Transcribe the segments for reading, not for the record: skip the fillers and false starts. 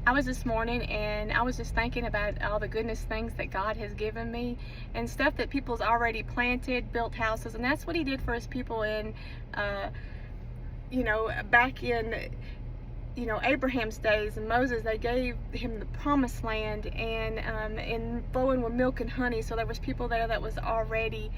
I was this morning and I was just thinking about all the goodness things that God has given me and stuff that people's already planted, built houses, and that's what He did for His people in, back in, Abraham's days and Moses. They gave him the promised land and flowing with milk and honey. So there was people there that was already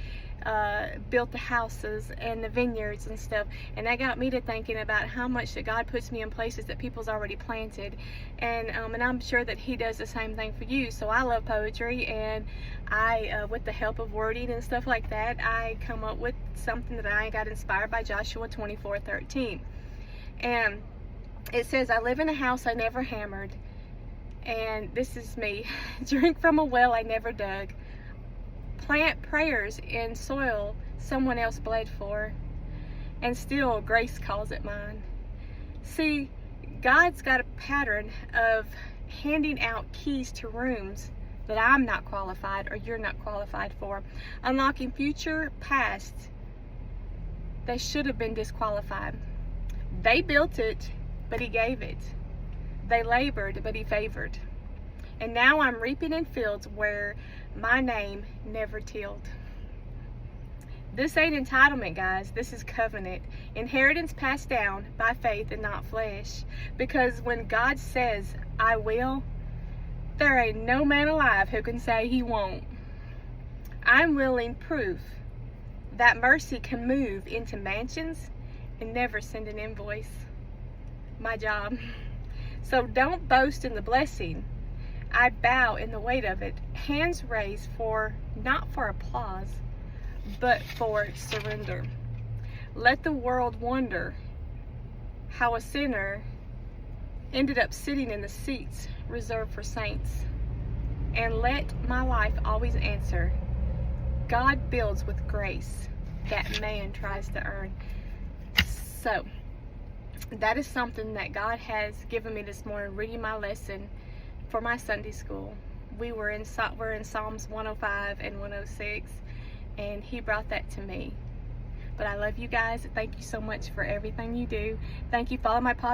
built the houses and the vineyards and stuff. And that got me to thinking about how much that God puts me in places that people's already planted. And I'm sure that He does the same thing for you. So I love poetry, and I, with the help of wording and stuff like that, I come up with something that I got inspired by Joshua 24:13. And it says, I live in a house I never hammered, and this is me. Drink from a well I never dug. Plant prayers in soil someone else bled for, and still grace calls it mine. See, God's got a pattern of handing out keys to rooms that I'm not qualified or you're not qualified for, unlocking future past that should have been disqualified. They built it, but He gave it. They labored, but He favored. And now I'm reaping in fields where my name never tilled. This ain't entitlement, guys. This is covenant. Inheritance passed down by faith and not flesh. Because when God says, I will, there ain't no man alive who can say He won't. I'm willing proof that mercy can move into mansions and never send an invoice. My job. So don't boast in the blessing. I bow in the weight of it. Hands raised not for applause, but for surrender. Let the world wonder how a sinner ended up sitting in the seats reserved for saints. And let my life always answer, God builds with grace that man tries to earn. So, that is something that God has given me this morning, reading my lesson for my Sunday school. We're in Psalms 105 and 106, and He brought that to me. But I love you guys. Thank you so much for everything you do. Thank you. Follow my podcast.